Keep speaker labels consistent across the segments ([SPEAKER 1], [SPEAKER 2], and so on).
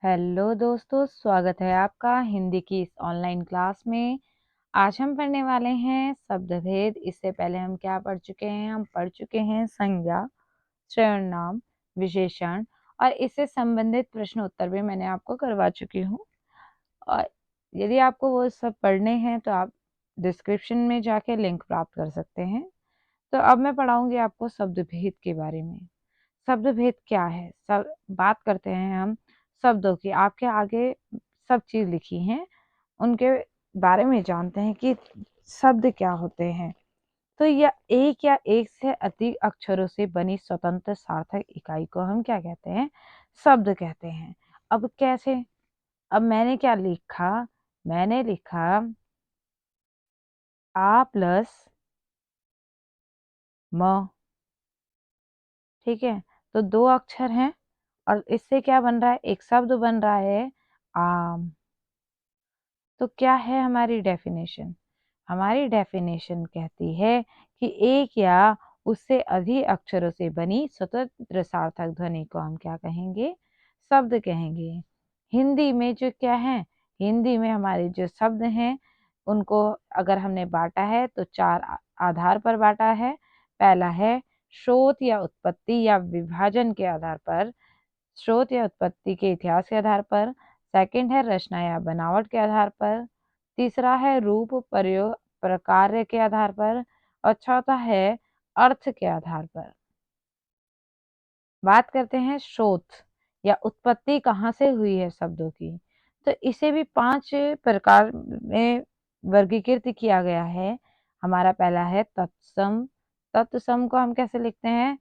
[SPEAKER 1] Hello दोस्तों, स्वागत है आपका हिंदी की इस ऑनलाइन क्लास में। आज हम पढ़ने वाले हैं शब्द भेद। इससे पहले हम क्या पढ़ चुके हैं? हम पढ़ चुके हैं संज्ञा, सर्वनाम, विशेषण और इससे संबंधित प्रश्न उत्तर भी मैंने आपको करवा चुकी हूँ। और यदि आपको वो सब पढ़ने हैं तो आप डिस्क्रिप्शन में जाके लिंक प्राप्त कर सकते हैं। तो अब मैं पढ़ाऊंगी आपको शब्द भेद के बारे में। शब्द भेद क्या है? सब बात करते हैं हम शब्दों की। आपके आगे सब चीज लिखी है, उनके बारे में जानते हैं कि शब्द क्या होते हैं। तो यह एक या एक से अधिक अक्षरों से बनी स्वतंत्र सार्थक इकाई को हम क्या कहते हैं? शब्द कहते हैं। अब कैसे? अब मैंने क्या लिखा? मैंने लिखा आ प्लस म। ठीक है, तो दो अक्षर हैं और इससे क्या बन रहा है? एक शब्द बन रहा है आम। तो क्या है हमारी डेफिनेशन? हमारी डेफिनेशन कहती है कि एक या उससे अधिक अक्षरों से बनी स्वतंत्र सार्थक ध्वनि को हम क्या कहेंगे? शब्द कहेंगे। हिंदी में जो क्या है? हिंदी में हमारे जो शब्द हैं उनको अगर हमने बांटा है तो चार आधार पर बांटा है। पहला है स्रोत या उत्पत्ति या विभाजन के आधार पर, स्रोत या उत्पत्ति के इतिहास के आधार पर। सेकंड है रचना या बनावट के आधार पर। तीसरा है रूप प्रयोग प्रकार के आधार पर। और चौथा है अर्थ के आधार पर। बात करते हैं स्रोत या उत्पत्ति कहाँ से हुई है शब्दों की। तो इसे भी 5 प्रकार में वर्गीकृत किया गया है। हमारा पहला है तत्सम। तत्सम को हम कैसे लिखते हैं?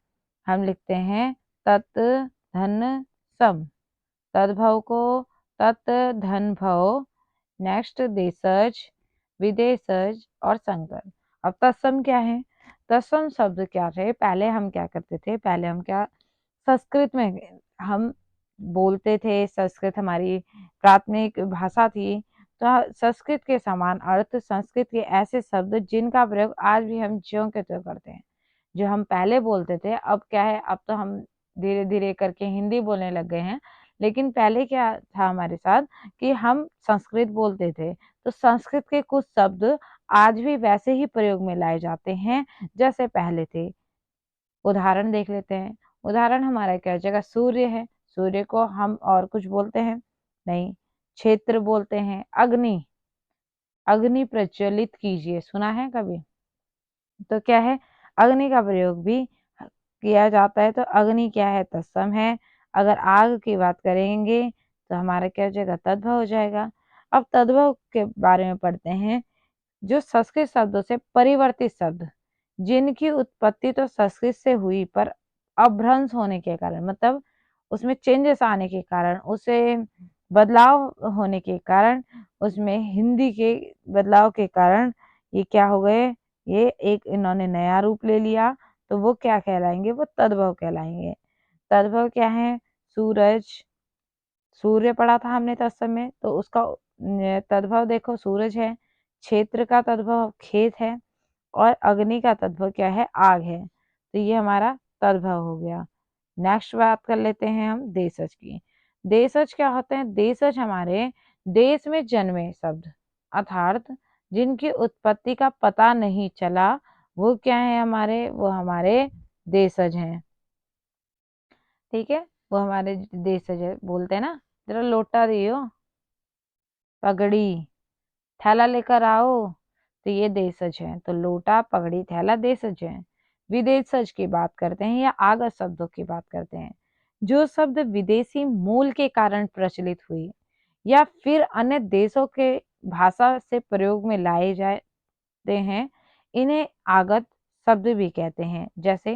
[SPEAKER 1] हम लिखते हैं तत् धन सम। तद्भव को तत् धन भव। नेक्स्ट देशज, विदेशज और संकर। अब तत्सम क्या है? तत्सम शब्द क्या थे? पहले हम क्या करते थे? पहले हम क्या संस्कृत में हम बोलते थे। संस्कृत हमारी प्राथमिक भाषा थी। तो संस्कृत के समान अर्थ, संस्कृत के ऐसे शब्द जिनका प्रयोग आज भी हम ज्यों के त्यों करते हैं, जो हम पहले बोलते थे। अब क्या है, अब तो हम धीरे धीरे करके हिंदी बोलने लग गए हैं। लेकिन पहले क्या था हमारे साथ कि हम संस्कृत बोलते थे। तो संस्कृत के कुछ शब्द आज भी वैसे ही प्रयोग में लाए जाते हैं जैसे पहले थे। उदाहरण देख लेते हैं। उदाहरण हमारा क्या जगह सूर्य है, सूर्य को हम और कुछ बोलते हैं? नहीं। क्षेत्र बोलते हैं। अग्नि, अग्नि प्रज्वलित कीजिए, सुना है कभी? तो क्या है, अग्नि का प्रयोग भी किया जाता है। तो अग्नि क्या है? तत्सम है। अगर आग की बात करेंगे तो हमारा क्या हो जाएगा? तद्भव हो जाएगा। अब तद्भव के बारे में पढ़ते हैं। जो संस्कृत शब्दों से परिवर्तित शब्द जिनकी उत्पत्ति तो संस्कृत से हुई पर अभ्रंश होने के कारण, मतलब उसमें चेंजेस आने के कारण, उसे बदलाव होने के कारण, उसमें हिंदी के बदलाव के कारण ये क्या हो गए? ये एक इन्होंने नया रूप ले लिया। तो वो क्या कहलाएंगे? वो तद्भव कहलाएंगे। तद्भव क्या है? सूरज, सूर्य पढ़ा था हमने तत्सम में, तो उसका तद्भव देखो सूरज है। क्षेत्र का तद्भव खेत है। और अग्नि का तद्भव क्या है? आग है। तो ये हमारा तद्भव हो गया। नेक्स्ट बात कर लेते हैं हम देशज की। देशज क्या होते हैं? देशज हमारे देश में जन्मे शब्द, अर्थात जिनकी उत्पत्ति का पता नहीं चला, वो क्या है हमारे? वो हमारे देशज हैं। ठीक है, वो हमारे देशज है। बोलते हैं ना, जरा लोटा दियो, पगड़ी, थैला लेकर आओ। तो ये देशज है। तो लोटा, पगड़ी, थैला देशज है। विदेशज की बात करते हैं या आगत शब्दों की बात करते हैं। जो शब्द विदेशी मूल के कारण प्रचलित हुई या फिर अन्य देशों के भाषा से प्रयोग में लाए जाते हैं, इन्हें आगत शब्द भी कहते हैं। जैसे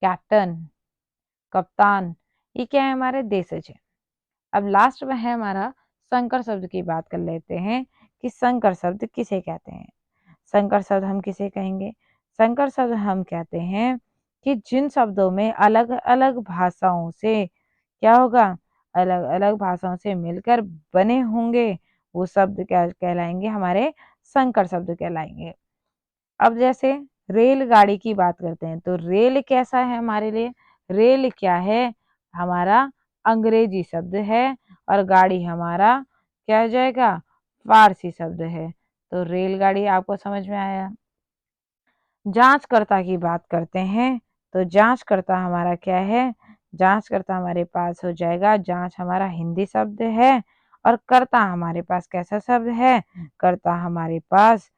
[SPEAKER 1] कैप्टन, कप्तान, ये क्या है? हमारे देशज है। अब लास्ट में है हमारा संकर शब्द की बात कर लेते हैं कि संकर शब्द किसे कहते हैं। संकर शब्द हम किसे कहेंगे? संकर शब्द हम कहते हैं कि जिन शब्दों में अलग अलग भाषाओं से क्या होगा? अलग अलग भाषाओं से मिलकर बने होंगे, वो शब्द क्या कहलाएंगे? हमारे संकर शब्द कहलाएंगे। अब जैसे रेलगाड़ी की बात करते हैं, तो रेल कैसा है हमारे लिए? रेल क्या है? हमारा अंग्रेजी शब्द है। और गाड़ी हमारा क्या हो जाएगा, फारसी शब्द है। तो रेलगाड़ी आपको समझ में आया। जांचकर्ता की बात करते हैं, तो जांचकर्ता हमारा क्या है, जांचकर्ता हमारे पास हो जाएगा, जांच हमारा हिंदी शब्द है और कर्ता हमारे पास कैसा शब्द है, कर्ता हमारे पास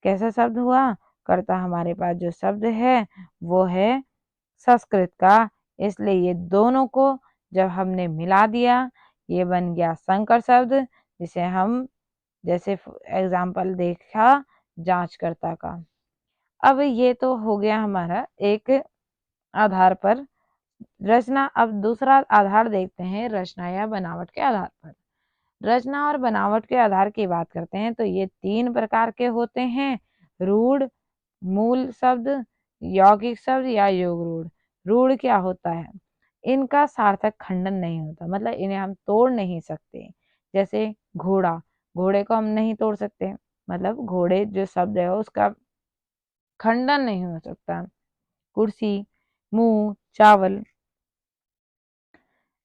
[SPEAKER 1] कैसा शब्द हुआ, कर्ता हमारे पास जो शब्द है वो है संस्कृत का। इसलिए ये दोनों को जब हमने मिला दिया ये बन गया संकर शब्द, जिसे हम जैसे एग्जाम्पल देखा जांचकर्ता का। अब ये तो हो गया हमारा एक आधार पर रचना। अब दूसरा आधार देखते हैं रचना या बनावट के आधार पर। रचना और बनावट के आधार की बात करते हैं तो ये 3 प्रकार के होते हैं, रूढ़, मूल शब्द, यौगिक शब्द या योग रूढ़। रूढ़ क्या होता है, इनका सार्थक खंडन नहीं होता, मतलब इन्हें हम तोड़ नहीं सकते। जैसे घोड़ा, घोड़े को हम नहीं तोड़ सकते, मतलब घोड़े जो शब्द है उसका खंडन नहीं हो सकता। कुर्सी, मुंह, चावल।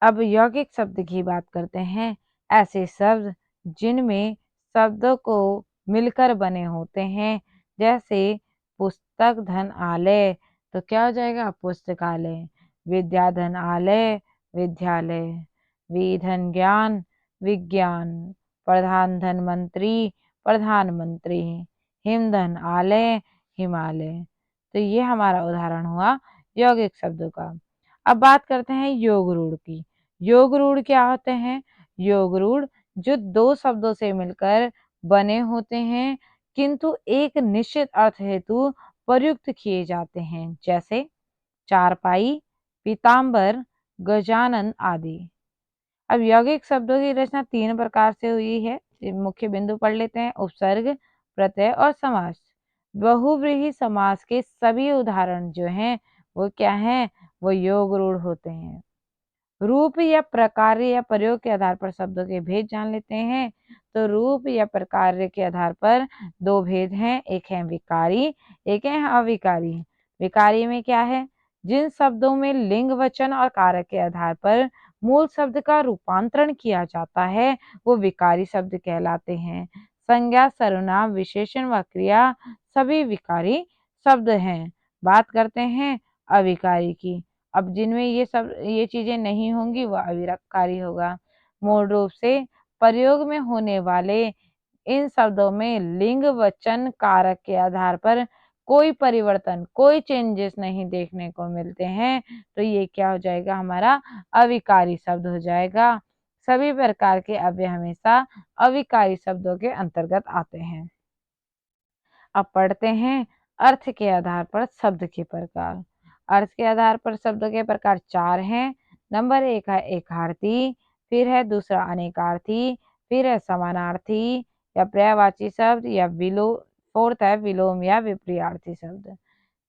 [SPEAKER 1] अब यौगिक शब्द की बात करते हैं, ऐसे शब्द जिनमें शब्दों को मिलकर बने होते हैं, जैसे पुस्तक धन आलय, तो क्या हो जाएगा पुस्तकालय, विद्या धन आलय, विद्यालय, विधन ज्ञान, विज्ञान, प्रधान धन मंत्री, प्रधानमंत्री, हिमधन आलय, हिमालय। तो ये हमारा उदाहरण हुआ यौगिक शब्दों का। अब बात करते हैं योग रूढ़ की। योग रूढ़ क्या होते हैं, योग रूढ़ जो 2 शब्दों से मिलकर बने होते हैं किंतु एक निश्चित अर्थ हेतु प्रयुक्त किए जाते हैं, जैसे चारपाई, पीताम्बर, गजानन आदि। अब यौगिक शब्दों की रचना 3 प्रकार से हुई है। मुख्य बिंदु पढ़ लेते हैं, उपसर्ग, प्रत्यय और समास। बहुव्रीहि समास के सभी उदाहरण जो हैं वो क्या हैं, वो योग रूढ़ होते हैं। रूप या प्रकार या प्रयोग के आधार पर शब्दों के भेद जान लेते हैं। तो रूप या प्रकार के आधार पर 2 भेद हैं, एक है विकारी, एक है अविकारी। विकारी में क्या है, जिन शब्दों में लिंग, वचन और कारक के आधार पर मूल शब्द का रूपांतरण किया जाता है वो विकारी शब्द कहलाते हैं। संज्ञा, सर्वनाम, विशेषण व क्रिया सभी विकारी शब्द हैं। बात करते हैं अविकारी की। अब जिनमें ये चीजें नहीं होंगी वह अविकारी होगा। मूल रूप से प्रयोग में होने वाले इन शब्दों में लिंग, वचन, कारक के आधार पर कोई परिवर्तन, कोई चेंजेस नहीं देखने को मिलते हैं, तो ये क्या हो जाएगा हमारा अविकारी शब्द हो जाएगा। सभी प्रकार के अव्यय हमेशा अविकारी शब्दों के अंतर्गत आते हैं। अब पढ़ते हैं अर्थ के आधार पर शब्द के प्रकार। अर्थ के आधार पर शब्दों के प्रकार 4 हैं। नंबर 1 है एकार्थी, फिर है दूसरा अनेकार्थी, फिर है समानार्थी या पर्यायवाची शब्द या विलोम, फोर्थ है विलोम या विपर्यार्थी शब्द।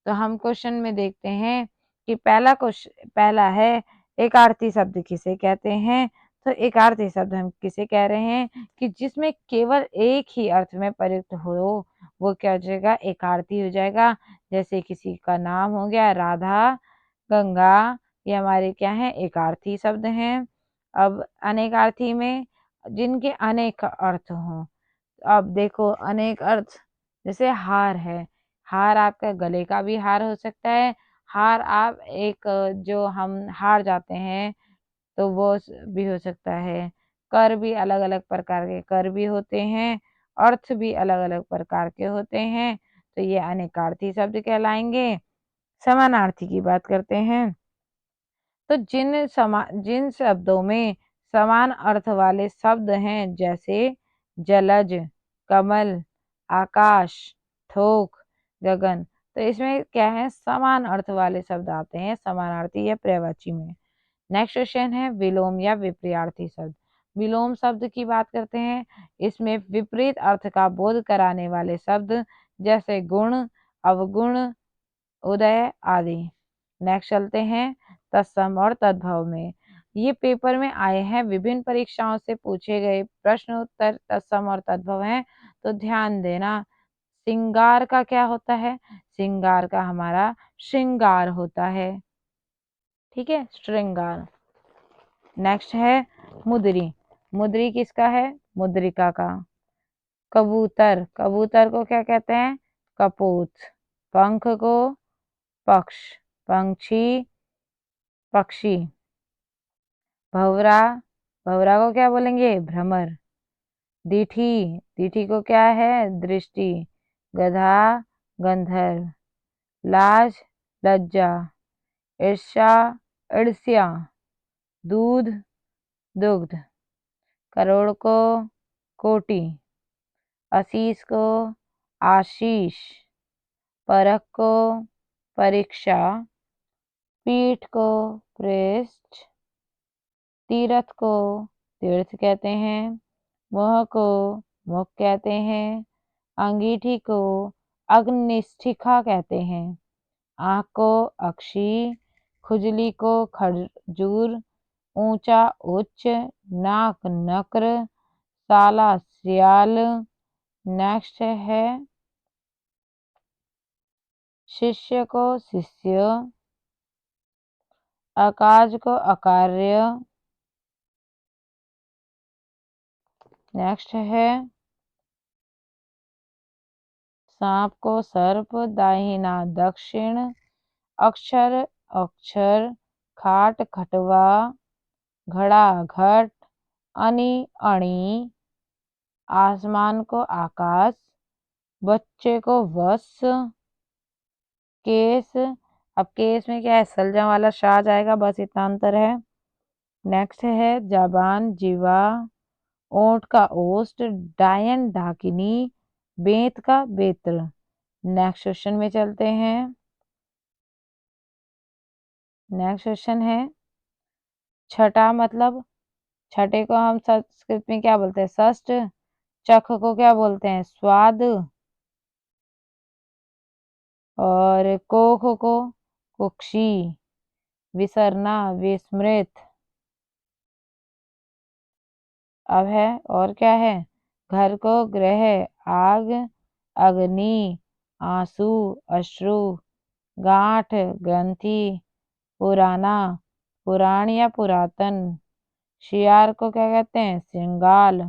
[SPEAKER 1] तो हम क्वेश्चन में देखते हैं कि पहला है एकार्थी शब्द किसे कहते हैं। तो एकार्थी शब्द हम किसे कह रहे हैं कि जिसमें केवल एक ही अर्थ में प्रयुक्त हो, वो क्या हो जाएगा एकार्थी हो जाएगा। जैसे किसी का नाम हो गया राधा, गंगा, ये हमारे क्या हैं एकार्थी शब्द हैं। अब अनेकार्थी में जिनके अनेक अर्थ हों, अब देखो अनेक अर्थ, जैसे हार है, हार आपका गले का भी हार हो सकता है। हार आप एक जो हम हार जाते हैं तो वो भी हो सकता है। कर भी अलग अलग प्रकार के कर भी होते हैं, अर्थ भी अलग अलग प्रकार के होते हैं, तो ये अनेकार्थी शब्द कहलाएंगे। समानार्थी की बात करते हैं, तो जिन शब्दों में समान अर्थ वाले शब्द हैं, जैसे जलज, कमल, आकाश, थोक, गगन, तो इसमें क्या है समान अर्थ वाले शब्द आते हैं समानार्थी या पर्यायवाची में। नेक्स्ट क्वेश्चन है विलोम या विपर्यार्थी शब्द। विलोम शब्द की बात करते हैं, इसमें विपरीत अर्थ का बोध कराने वाले शब्द, जैसे गुण, अवगुण, उदय आदि। नेक्स्ट चलते हैं तत्सम और तद्भव में। ये पेपर में आए हैं, विभिन्न परीक्षाओं से पूछे गए प्रश्न उत्तर तत्सम और तद्भव हैं, तो ध्यान देना। सिंगार का क्या होता है, सिंगार का हमारा श्रृंगार होता है, ठीक है श्रृंगार। नेक्स्ट है मुद्री, मुद्री किसका है? मुद्रिका का। कबूतर, कबूतर को क्या कहते हैं? कपोत। पंख को पक्ष, पंक्षी, पक्षी। भंवरा, भंवरा को क्या बोलेंगे? भ्रमर। दीठी, दीठी को क्या है? दृष्टि। गधा, गंधर्व। लाज, लज्जा। ईर्ष्या, ईर्ष्या। दूध, दुग्ध। करोड़ को कोटि। आशीष को आशीष। परख को परीक्षा। पीठ को पृष्ठ। तीर्थ को तीर्थ कहते हैं। मुख को मुख कहते हैं। अंगीठी को अग्निष्ठिका कहते हैं। आँख को अक्षी। खुजली को खजूर। ऊंचा उच्च। नाक नक्र। साला सियाल। नेक्स्ट है शिष्य को शिष्य। अकाज को अकार्य। नेक्स्ट है सांप को सर्प। दाहिना दक्षिण। अक्षर अक्षर। खाट खटवा। घड़ा घट। अनी अणी। आसमान को आकाश। बच्चे को वत्स। केस, अब केस में क्या है? सलजम वाला शाह आ जाएगा, बस इतना अंतर है। नेक्स्ट है जबान जीवा। ओंठ का ओष्ठ। डायन डाकिनी। बेंत का बेत्र। नेक्स्ट क्वेश्चन में चलते हैं। नेक्स्ट क्वेश्चन है छठा मतलब, छठे को हम संस्कृत में क्या बोलते हैं? षष्ठ। चख को क्या बोलते हैं? स्वाद। और कोख को कुक्षी। विसरना विस्मृत। अब है और क्या है? घर को गृह। आग अग्नि। आंसू अश्रु। गांठ ग्रंथि। पुराना पुराण या पुरातन। शियार को क्या कहते हैं? श्रृंगाल।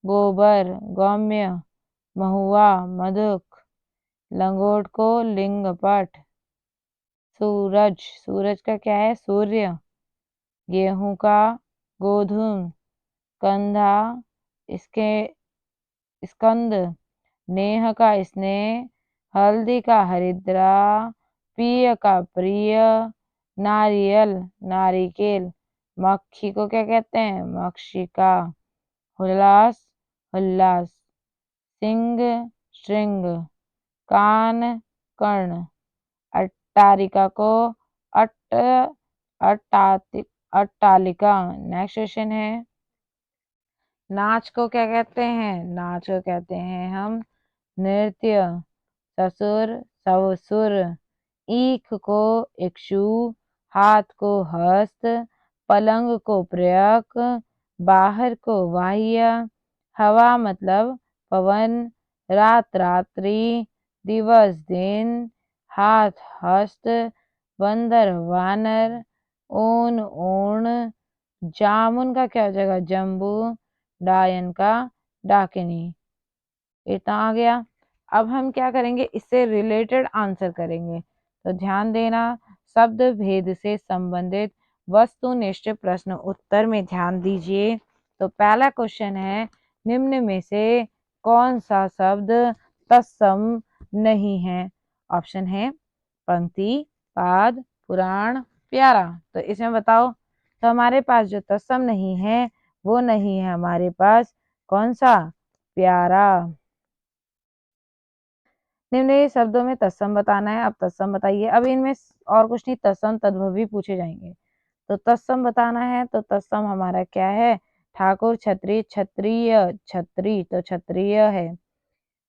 [SPEAKER 1] गोबर गौम्य। महुआ मधुक। लंगोट को लिंगपट। सूरज, सूरज का क्या है? सूर्य। गेहूं का गोधूम। कंधा इसके स्कंद। नेह का स्नेह। हल्दी का हरिद्रा। प्रिय का प्रिय। नारियल नारिकेल। मक्खी को क्या कहते हैं? मक्षिका। हुलास उल्लास। सिंह श्रृंग। कान कर्ण। अट्टारिका को अट्ट अट्टालिका। नेक्स्ट क्वेश्चन है नाच को क्या कहते हैं? नाच को कहते हैं हम नृत्य। ससुर सवसुर। ईख को इक्षु। हाथ को हस्त। पलंग को प्रयक। बाहर को बाह्य। हवा मतलब पवन। रात रात्रि। दिवस दिन। हाथ हस्त। बंदर वानर। ऊन ऊन। जामुन का क्या हो जाएगा? जम्बू। डायन का डाकिनी। इतना आ गया। अब हम क्या करेंगे? इससे रिलेटेड आंसर करेंगे, तो ध्यान देना। शब्द भेद से संबंधित वस्तुनिष्ठ प्रश्न उत्तर में ध्यान दीजिए। तो पहला क्वेश्चन है निम्न में से कौन सा शब्द तत्सम नहीं है? ऑप्शन है पंक्ति, पाद, पुराण, प्यारा। तो इसमें बताओ। तो हमारे पास जो तत्सम नहीं है वो नहीं है हमारे पास कौन सा? प्यारा। निम्नलिखित शब्दों में तत्सम बताना है। अब तत्सम बताइए। अब इनमें और कुछ नहीं, तत्सम तद्भवी पूछे जाएंगे। तो तत्सम बताना है। तो तत्सम हमारा क्या है? ठाकुर छत्री क्षत्रिय छत्री, तो क्षत्रिय है।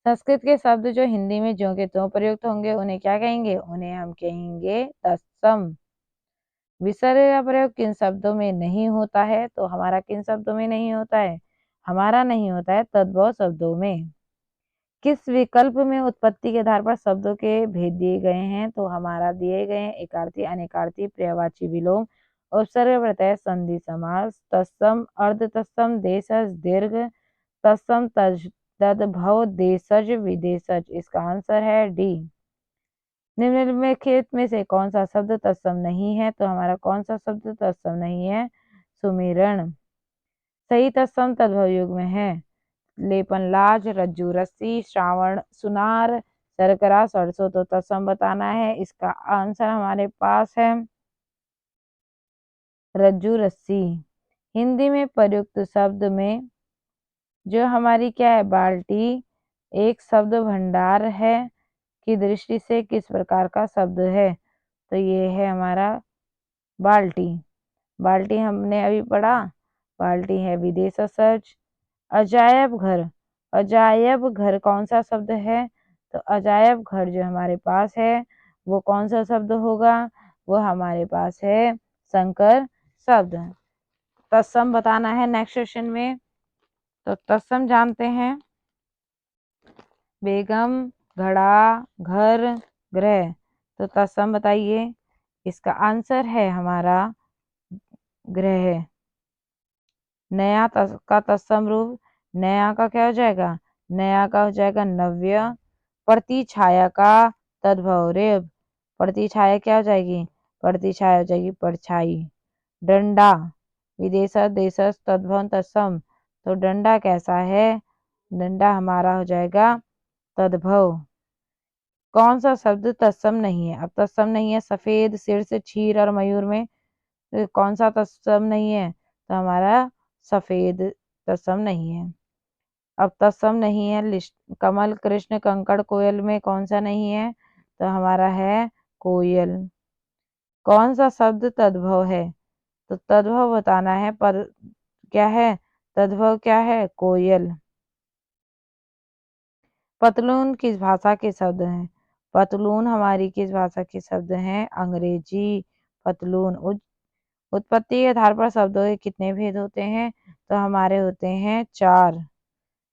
[SPEAKER 1] संस्कृत के शब्द जो हिंदी में ज्यों के त्यों प्रयुक्त होंगे उन्हें क्या कहेंगे? उन्हें हम कहेंगे तत्सम। विसर्ग का प्रयोग किन शब्दों में नहीं होता है? तो हमारा किन शब्दों में नहीं होता है? हमारा नहीं होता है तद्भव शब्दों में। किस विकल्प में उत्पत्ति के आधार पर शब्दों के भेद दिए गए हैं? तो हमारा दिए गए हैं एकार्थी, अनेकार्थी, पर्यायवाची, विलोम उपसर्ग प्रत्यय संधि समास। तत्सम अर्ध तत्सम देशज दीर्घ। तत्सम तद्भव देशज विदेशज। इसका आंसर है डी। निम्नलिखित में से कौन सा शब्द तत्सम नहीं है? तो हमारा कौन सा शब्द तत्सम नहीं है? सुमिरन। सही तत्सम तद्भव युग में है। लेपन लाज, रज्जु रस्सी, श्रावण सुनार, शर्करा सरसों। तो तत्सम बताना है। इसका आंसर हमारे पास है रज्जु रस्सी। हिंदी में प्रयुक्त शब्द में जो हमारी क्या है? बाल्टी एक शब्द भंडार है की दृष्टि से किस प्रकार का शब्द है? तो ये है हमारा बाल्टी। बाल्टी हमने अभी पढ़ा। बाल्टी है विदेशज। अजायब घर। अजायब घर कौन सा शब्द है? तो अजायब घर जो हमारे पास है वो कौन सा शब्द होगा? वो हमारे पास है संकर शब्द। तत्सम बताना है नेक्स्ट क्वेश्चन में। तो तत्सम जानते हैं बेगम, घड़ा, घर, ग्रह। तो तत्सम बताइए। इसका आंसर है हमारा ग्रह। नया का तत्सम रूप। नया का क्या हो जाएगा? नया का हो जाएगा नव्य। प्रतिछाया का तद्भव रेव। प्रतिछाया क्या हो जाएगी? प्रतिछाया हो जाएगी परछाई। डंडा विदेश देश तद्भव तत्सम। तो डंडा कैसा है? डंडा हमारा हो जाएगा तद्भव। कौन सा शब्द तत्सम नहीं है? अब तत्सम नहीं है सफेद, शीर्ष, क्षीर और मयूर में। तो कौन सा तत्सम नहीं है? तो हमारा सफेद तत्सम नहीं है। अब तत्सम नहीं है कमल, कृष्ण, कंकड़, कोयल में कौन सा नहीं है? तो हमारा है कोयल। कौन सा शब्द तद्भव है? तो तद्भव बताना है। पर क्या है? तद्भव क्या है? कोयल। पतलून किस भाषा के शब्द हैं? पतलून हमारी किस भाषा के शब्द हैं? अंग्रेजी। पतलून। उत्पत्ति के आधार पर शब्दों के कितने भेद होते हैं? तो हमारे होते हैं 4।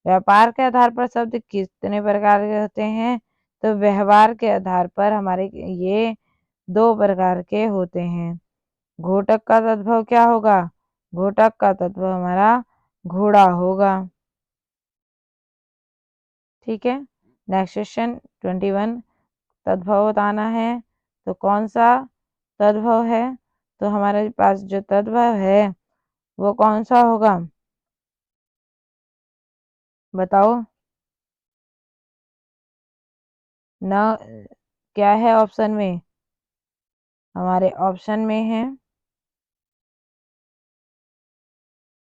[SPEAKER 1] व्यापार के आधार पर शब्द कितने प्रकार के होते हैं? तो व्यवहार के आधार पर हमारे ये 2 प्रकार के होते हैं। घोटक का तद्भव क्या होगा? घोटक का तद्भव हमारा घोड़ा होगा। ठीक है। नेक्स्ट क्वेश्चन 21 तद्भव बताना है। तो कौन सा तद्भव है? तो हमारे पास जो तद्भव है वो कौन सा होगा? बताओ। न क्या है ऑप्शन में? हमारे ऑप्शन में है।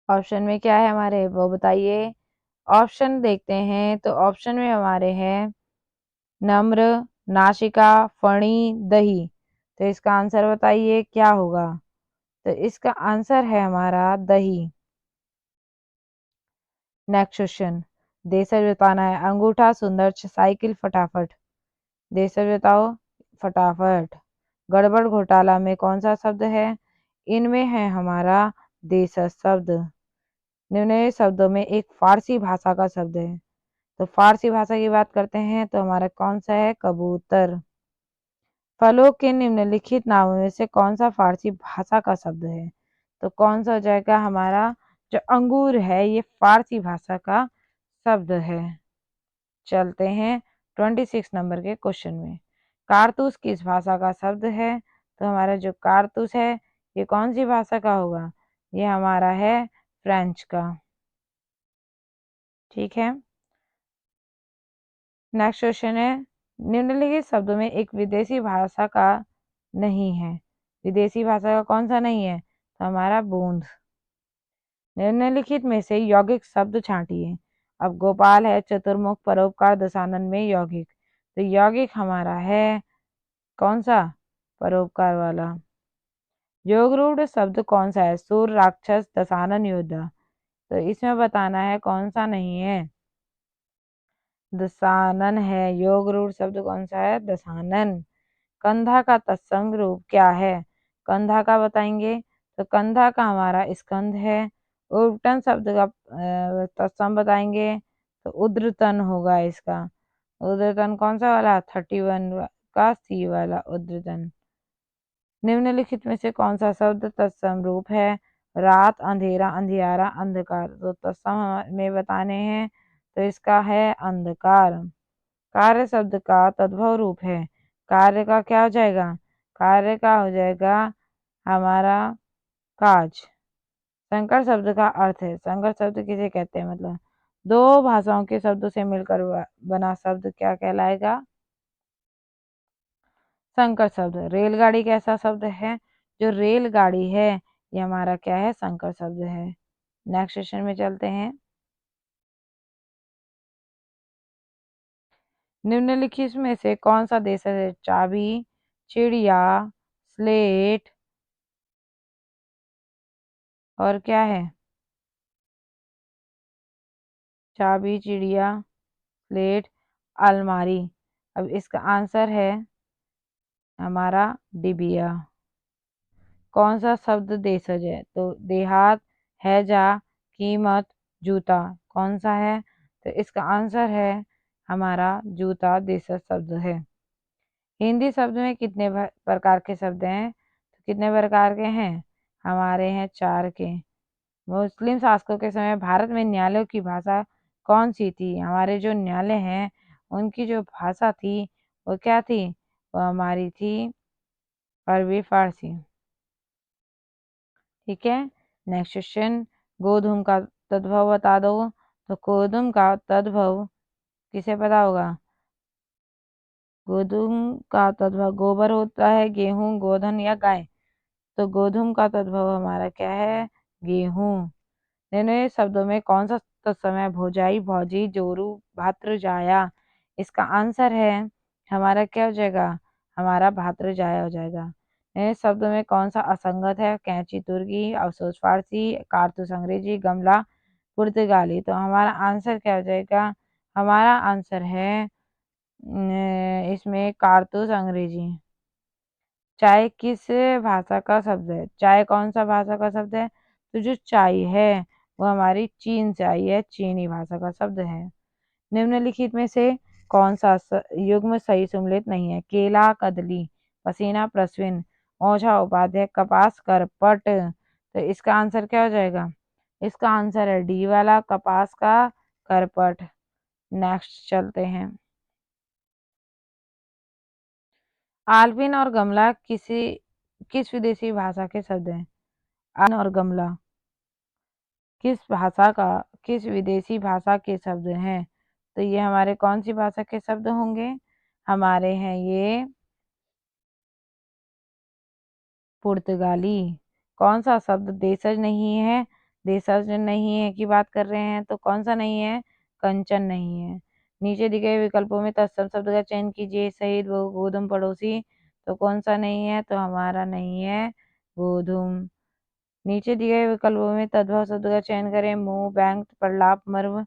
[SPEAKER 1] ऑप्शन में क्या है हमारे? वो बताइए। ऑप्शन देखते हैं। तो ऑप्शन में हमारे हैं नम्र, नासिका, फणी, दही। तो इसका आंसर बताइए क्या होगा? तो इसका आंसर है हमारा दही। नेक्स्ट क्वेश्चन देशज बताना है। अंगूठा, सुंदर, साइकिल, फटाफट। देशज बताओ। फटाफट। गड़बड़ घोटाला में कौन सा शब्द है? इनमें है हमारा देशज शब्द। निम्नलिखित शब्दों में एक फारसी भाषा का शब्द है। तो फारसी भाषा की बात करते हैं तो हमारा कौन सा है? कबूतर। फलों के निम्नलिखित नामों में से कौन सा फारसी भाषा का शब्द है? तो कौन सा हो जाएगा हमारा? जो अंगूर है ये फारसी भाषा का शब्द है। चलते हैं 26 नंबर के क्वेश्चन में। कारतूस किस भाषा का शब्द है? तो हमारा जो कारतूस है ये कौन सी भाषा का होगा? ये हमारा है फ्रेंच का। ठीक है। नेक्स्ट क्वेश्चन है निम्नलिखित शब्दों में एक विदेशी भाषा का नहीं है। विदेशी भाषा का कौन सा नहीं है? तो हमारा बूंद। निम्नलिखित में से यौगिक शब्द छांटिए। अब गोपाल है, चतुर्मुख, परोपकार, दशानन में यौगिक। तो यौगिक हमारा है कौन सा? परोपकार वाला। योग रूढ़ शब्द कौन सा है? सूर, राक्षस, दशानन, योद्धा। तो इसमें बताना है कौन सा नहीं है? दशानन है। योग रूढ़ शब्द कौन सा है? दशानन। कंधा का तत्सम रूप क्या है? कंधा का बताएंगे। तो कंधा का हमारा स्कंध है। उर्वटन शब्द का तत्सम बताएंगे। तो उद्रतन होगा इसका। उद्रतन कौन सा वाला? 31 का सी वाला उद्रतन। निम्नलिखित में से कौन सा शब्द तत्सम रूप है? रात, अंधेरा, अंधियारा, अंधकार। तो तत्सम में बताने हैं तो इसका है अंधकार। कार्य शब्द का तद्भव रूप है। कार्य का क्या हो जाएगा? कार्य का हो जाएगा हमारा काज। संकर शब्द का अर्थ है। संकर शब्द किसे कहते हैं? मतलब दो भाषाओं के शब्दों से मिलकर बना शब्द क्या कहलाएगा? संकर शब्द। रेलगाड़ी कैसा शब्द है? जो रेलगाड़ी है ये हमारा क्या है? संकर शब्द है। नेक्स्ट सेशन में चलते हैं। निम्नलिखित में से कौन सा देश है? चाबी, चिड़िया, स्लेट और क्या है? चाबी, चिड़िया, स्लेट, अलमारी। अब इसका आंसर है हमारा डिबिया। कौन सा शब्द देशज है? तो देहात, हैजा, कीमत, जूता। कौन सा है? तो इसका आंसर है हमारा जूता देशज शब्द है। हिंदी शब्द में कितने प्रकार के शब्द हैं? तो कितने प्रकार के हैं? हमारे हैं 4 के। मुस्लिम शासकों के समय भारत में न्यायालयों की भाषा कौन सी थी? हमारे जो न्यायालय हैं उनकी जो भाषा थी वो क्या थी? वो हमारी थी अरबी फारसी। ठीक है। Next question. गोधूम का तद्भव बता दो। तो गोधूम का तद्भव किसे पता होगा? गोधूम का तद्भव गोबर होता है, गेहूं, गोधन या गाय। तो गोधूम का तद्भव हमारा क्या है? गेहूं। निम्नलिखित शब्दों में कौन सा तत्समय भोजाई, भौजी, जोरू, भातृजाया? इसका आंसर है हमारा क्या हो जाएगा? हमारा भातृजाया हो जाएगा। निम्नलिखित शब्दों में कौन सा असंगत है? कैंची तुर्की, अफसोस फारसी, कारतूस अंग्रेजी, गमला पुर्तगाली। तो हमारा आंसर क्या हो जाएगा? हमारा आंसर है इसमें कारतूस अंग्रेजी। चाय किस भाषा का शब्द है? चाय कौन सा भाषा का शब्द है? तो जो चाय है वो हमारी चीन से आई है, चीनी भाषा का शब्द है। निम्नलिखित में से कौन सा युग्म सही सम्मिलित नहीं है? केला, कदली, पसीना, प्रश्विन, ओझा, उपाध्याय, कपास, करपट। तो इसका आंसर क्या हो जाएगा? इसका आंसर है डी वाला, कपास का करपट। नेक्स्ट चलते हैं। आलपिन और गमला किस विदेशी भाषा के शब्द हैं? आलपिन और गमला किस विदेशी भाषा के शब्द हैं? तो ये हमारे कौन सी भाषा के शब्द होंगे? हमारे हैं ये पुर्तगाली। कौन सा शब्द देशज नहीं है? देशज नहीं है की बात कर रहे हैं तो कौन सा नहीं है? कंचन नहीं है। नीचे दिए गए विकल्पों में तत्सम शब्द का चयन कीजिए। शहीद, वो, गोधूम, पड़ोसी। तो कौन सा नहीं है? तो हमारा नहीं है गोधूम। नीचे दिए गए विकल्पों में तद्भव शब्द का चयन करें। मुंह, बैंक, प्रलाप, मर्म।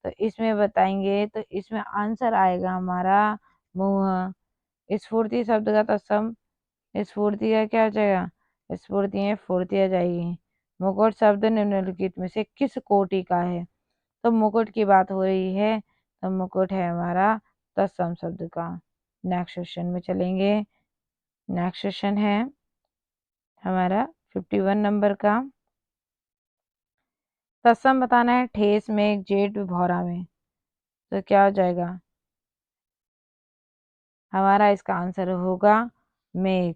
[SPEAKER 1] तो इसमें बताएंगे तो इसमें आंसर आएगा हमारा मुंह। स्फूर्ति शब्द का तत्सम स्फूर्ति का क्या हो जाएगा? स्फूर्ति में फुर्ती आ जाएगी। मुकुट शब्द निम्नलिखित में से किस कोटि का है? तो मुकुट की बात हो रही है तो मुकुट है हमारा तत्सम शब्द का। नेक्स्ट क्वेश्चन में चलेंगे। नेक्स्ट क्वेश्चन है हमारा 51 नंबर का। तत्सम बताना है ठेस में, जेठ, भौरा में। तो क्या हो जाएगा? हमारा इसका आंसर होगा मेघ।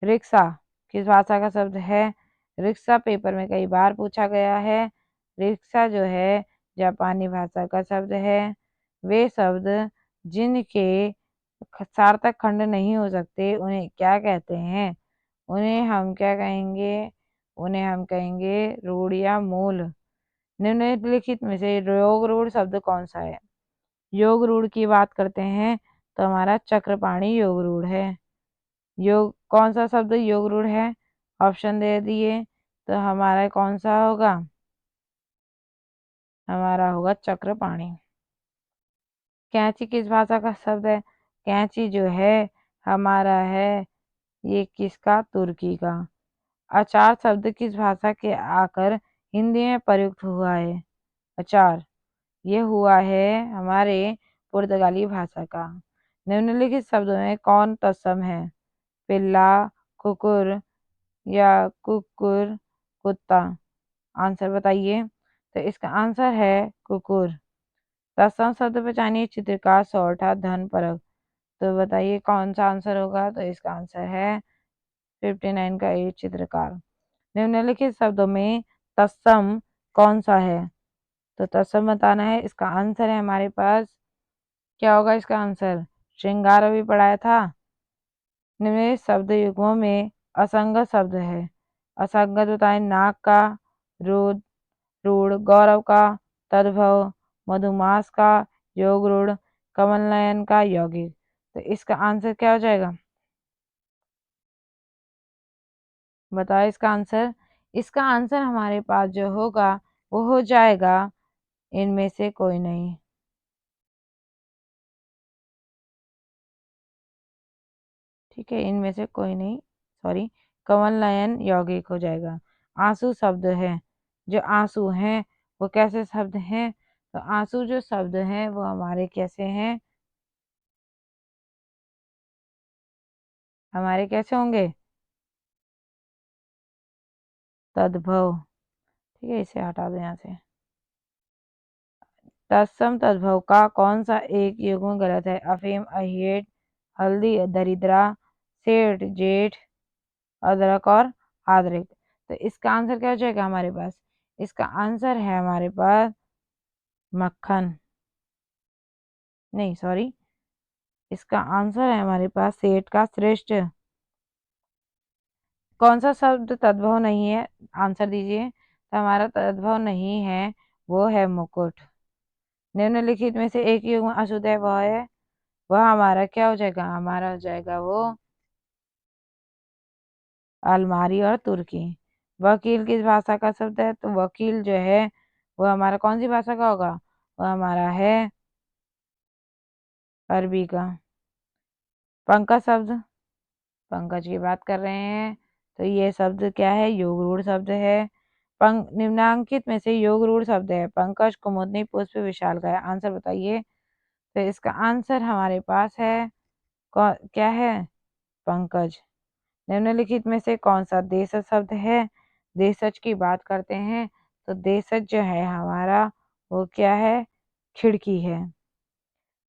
[SPEAKER 1] रिक्शा किस भाषा का शब्द है? रिक्शा पेपर में कई बार पूछा गया है। रिक्शा जो है जापानी भाषा का शब्द है। वे शब्द जिनके सार्थक खंड नहीं हो सकते उन्हें क्या कहते हैं? उन्हें हम क्या कहेंगे? उन्हें हम कहेंगे रूढ़ या मूल। निम्नलिखित में से योग रूढ़ शब्द कौन सा है? योग रूढ़ की बात करते हैं तो हमारा चक्रपाणी योग रूढ़ है। योग कौन सा शब्द योग रूढ़ है? ऑप्शन दे दिए तो हमारा कौन सा होगा? हमारा होगा चक्रपाणी। कैंची किस भाषा का शब्द है? कैंची जो है हमारा है ये किसका? तुर्की का। अचार शब्द किस भाषा के आकर हिंदी में प्रयुक्त हुआ है? अचार ये हुआ है हमारे पुर्तगाली भाषा का। निम्नलिखित शब्दों में कौन तत्सम है? पिल्ला, कुकुर या कुकुर, कुत्ता। आंसर बताइए। तो इसका आंसर है कुकुर। तत्सम शब्द पहचानिए, चित्रकार, सौठा, धन परक। तो बताइए कौन सा आंसर होगा। तो इसका आंसर है 59 का ए, चित्रकार। निम्नलिखित शब्दों में तत्सम कौन सा है। तो तत्सम बताना है। इसका आंसर है हमारे पास, क्या होगा इसका आंसर, श्रृंगार अभी पढ़ाया था। निम्नलिखित शब्द युग्मों में असंगत शब्द है। असंगत बताएं, नाक का, रूढ़, रूढ़, गौरव का, तद्भव, मधुमास का, योग रूढ़, कमल नयन का, यौगिक। तो इसका आंसर क्या हो जाएगा, बताओ इसका आंसर। इसका आंसर हमारे पास जो होगा वो हो जाएगा इनमें से कोई नहीं। ठीक है, इनमें से कोई नहीं, सॉरी, कमल नयन यौगिक हो जाएगा। आंसू शब्द है। जो आंसू हैं वो कैसे शब्द हैं। तो आंसू जो शब्द हैं वो हमारे कैसे हैं, हमारे कैसे होंगे, तद्भव। ठीक है, इसे हटा दो यहाँ से। तत्सम तद्भव का कौन सा एक युग्म गलत है। अफीम, अहिएट, हल्दी, दरिद्रा, सेठ, जेठ, अदरक और आदरक। तो इसका आंसर क्या हो जाएगा हमारे पास। इसका आंसर है हमारे पास मक्खन, नहीं सॉरी, इसका आंसर है हमारे पास सेठ का श्रेष्ठ। कौन सा शब्द तद्भव नहीं है, आंसर दीजिए। तो हमारा तद्भव नहीं है वो है मुकुट। निम्नलिखित में से एक युग्म अशुद्ध है, वह है, वह हमारा क्या हो जाएगा, हमारा हो जाएगा वो अलमारी और तुर्की। वकील किस भाषा का शब्द है। तो वकील जो है वो हमारा कौन सी भाषा का होगा, वो हमारा है अरबी का। पंकज शब्द, पंकज की बात कर रहे हैं। तो ये शब्द क्या है, योग रूढ़ शब्द है। निम्नांकित में से योग रूढ़ शब्द है। पंकज, कुमुदनी, पुष्प, विशाल का है। आंसर बताइए। तो इसका आंसर हमारे पास है क्या है, पंकज। निम्नलिखित में से कौन सा देशज शब्द है। देशज की बात करते हैं तो देशज जो है हमारा वो क्या है, खिड़की है।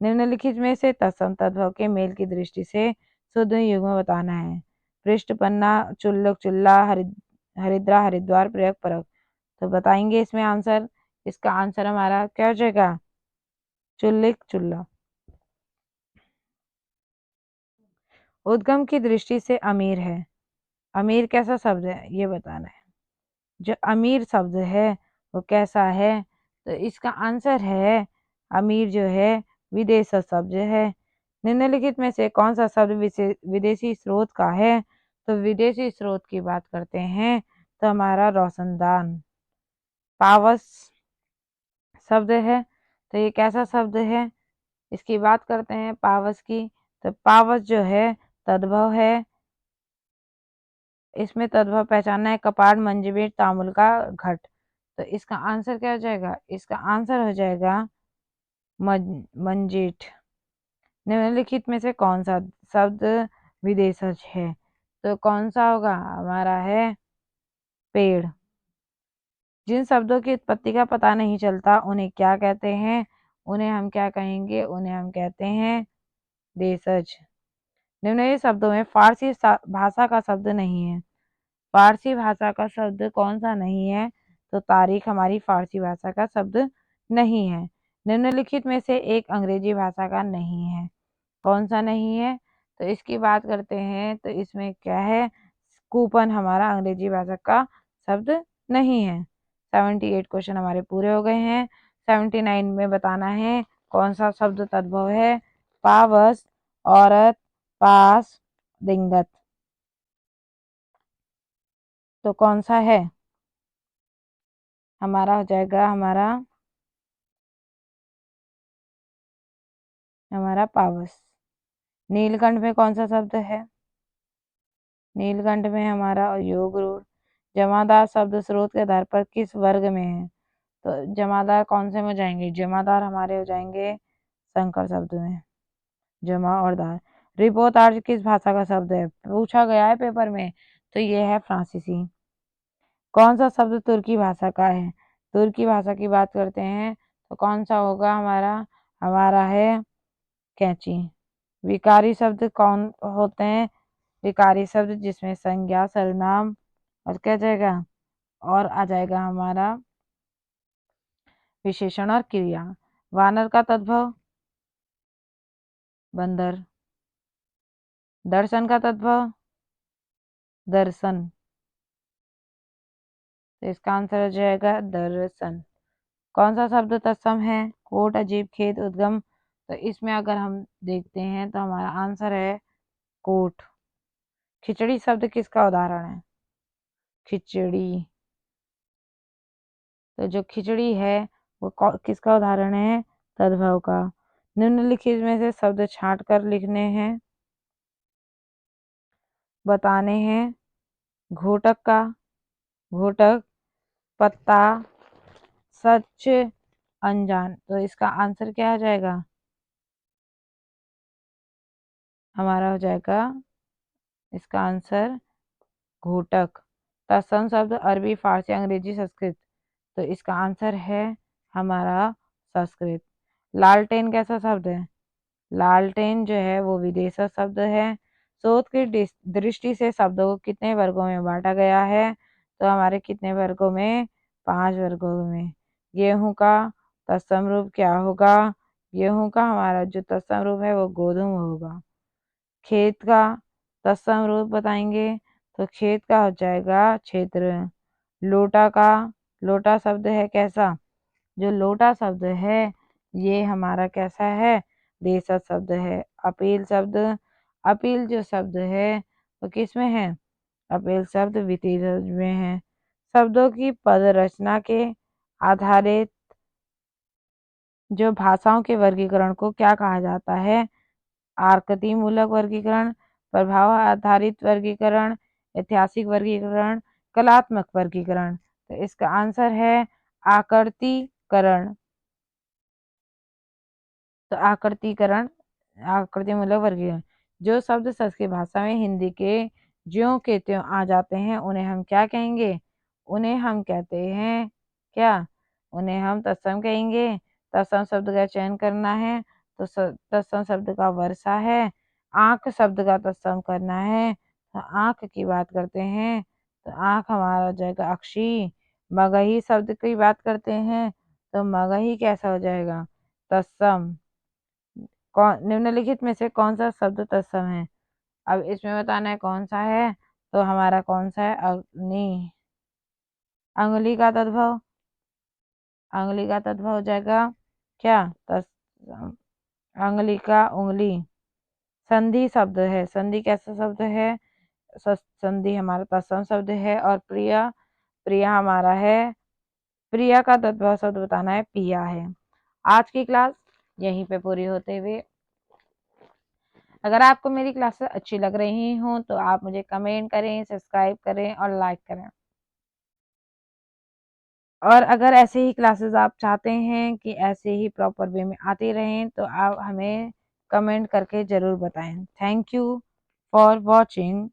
[SPEAKER 1] निम्नलिखित में से तत्सम तद्भव के मेल की दृष्टि से शुद्ध युग्म बताना है। पृष्ठ, पन्ना, चुल्लक, चुल्ला, हरिद्रा, हरिद्वार, प्रयोग, परक। तो बताएंगे इसमें आंसर। इसका आंसर हमारा क्या हो जाएगा, चुल्लिक, चुल्ला। उद्गम की दृष्टि से अमीर है। अमीर कैसा शब्द है ये बताना है। जो अमीर शब्द है वो कैसा है। तो इसका आंसर है अमीर जो है विदेश शब्द है। निम्नलिखित में से कौन सा शब्द विदेशी स्रोत का है। तो विदेशी स्रोत की बात करते हैं तो हमारा रोशनदान। पावस शब्द है। तो ये कैसा शब्द है, इसकी बात करते हैं पावस की। तो पावस जो है तद्भव है। इसमें तद्भव पहचानना है, कपाट, मंजबीर, तांबुल का घट। तो इसका आंसर क्या हो जाएगा, इसका आंसर हो जाएगा मंजीठ। निम्नलिखित में से कौन सा शब्द विदेशज है। तो कौन सा होगा, हमारा है पेड़। जिन शब्दों की उत्पत्ति का पता नहीं चलता उन्हें क्या कहते हैं, उन्हें हम क्या कहेंगे, उन्हें हम कहते हैं देशज। निम्नलिखित शब्दों में फारसी भाषा का शब्द नहीं है। फारसी भाषा का शब्द कौन सा नहीं है। तो तारीख हमारी फारसी भाषा का शब्द नहीं है। निम्नलिखित में से एक अंग्रेजी भाषा का नहीं है। कौन सा नहीं है। तो इसकी बात करते हैं तो इसमें क्या है, कूपन हमारा अंग्रेजी भाषा का शब्द नहीं है। 78 क्वेश्चन हमारे पूरे हो गए हैं। 79 में बताना है कौन सा शब्द तद्भव है। पावस, औरत, पास, दिंगत। तो कौन सा है, हमारा हो जाएगा हमारा पावस। नीलकंठ में कौन सा शब्द है। नीलकंठ में हमारा योग रूढ़। जमादार शब्द स्रोत के आधार पर किस वर्ग में है। तो जमादार कौन से में जाएंगे, जमादार हमारे हो जाएंगे संकर शब्द में, जमा और दार। रिपोर्टाज किस भाषा का शब्द है? पूछा गया है पेपर में, तो ये है फ्रांसीसी। कौन सा शब्द तुर्की भाषा का है? तुर्की भाषा की बात करते हैं तो कौन सा होगा हमारा? हमारा है कैंची। विकारी शब्द कौन होते हैं? विकारी शब्द जिसमें संज्ञा, सर्वनाम और क्या जाएगा, और आ जाएगा हमारा विशेषण और क्रिया। वानर का तद्भव बंदर। दर्शन का तद्भव दर्शन। तो इसका आंसर हो जाएगा दर्शन। कौन सा शब्द तत्सम है? कोट, अजीब, खेत, उद्गम। तो इसमें अगर हम देखते हैं तो हमारा आंसर है कोट। खिचड़ी शब्द किसका उदाहरण है? खिचड़ी। तो जो खिचड़ी है वो किसका उदाहरण है? तद्भव का। निम्नलिखित में से शब्द छांट कर लिखने हैं, बताने हैं। घोटक का घोटक, पत्ता, सच, अनजान। तो इसका आंसर क्या आ जाएगा? हमारा हो जाएगा इसका आंसर घोटक। तत्सम शब्द अरबी, फारसी, अंग्रेजी, संस्कृत। तो इसका आंसर है हमारा संस्कृत। लालटेन कैसा शब्द है? लालटेन जो है वो विदेशी शब्द है। शोध की दृष्टि से शब्दों को कितने वर्गों में बांटा गया है? तो हमारे कितने वर्गों में? 5 वर्गों में। गेहूं का तत्सम रूप क्या होगा? गेहूं का हमारा जो तत्सम रूप है वो गोधूम होगा। खेत का तत्सम रूप बताएंगे तो खेत का हो जाएगा क्षेत्र। लोटा का, लोटा शब्द है कैसा? जो लोटा शब्द है ये हमारा कैसा है? देशज शब्द है। अपील शब्द, अपील जो शब्द है वो किस में है? अपील शब्द विधिज में है। शब्दों की पद रचना के आधारित जो भाषाओं के वर्गीकरण को क्या कहा जाता है? आकृति मूलक वर्गीकरण, प्रभाव आधारित वर्गीकरण, ऐतिहासिक वर्गीकरण, कलात्मक वर्गीकरण। तो इसका आंसर है आकृतिकरण। तो आकृतिकरण, आकृति मूलक वर्गीकरण। जो शब्द संस्कृत भाषा में हिंदी के ज्यों के त्यों आ जाते हैं उन्हें हम क्या कहेंगे? उन्हें हम कहते हैं क्या? उन्हें हम तत्सम कहेंगे। तत्सम शब्द का चयन करना है तो तत्सम शब्द का वर्षा है। आंख शब्द का तत्सम करना है तो आंख की बात करते हैं तो आंख हमारा हो जाएगा अक्षी। मगही शब्द की बात करते हैं तो मगही कैसा हो जाएगा? तत्सम। कौन निम्नलिखित में से कौन सा शब्द तत्सम है? अब इसमें बताना है कौन सा है। तो हमारा कौन सा है? अग्नि। अंगुली का तद्भव, अंगुली का तद्भव हो जाएगा क्या? तत्सम। अंगुली का उंगली। संधि शब्द है, संधि कैसा शब्द है? संधि हमारा तत्सम शब्द है। और प्रिया, प्रिया हमारा है, प्रिया का तद्भव शब्द बताना है पिया है। आज की क्लास यहीं पे पूरी होते हुए, अगर आपको मेरी क्लासेस अच्छी लग रही हो तो आप मुझे कमेंट करें, सब्सक्राइब करें और लाइक करें। और अगर ऐसे ही क्लासेस आप चाहते हैं कि ऐसे ही प्रॉपर वे में आती रहें तो आप हमें कमेंट करके ज़रूर बताएं। Thank you for watching.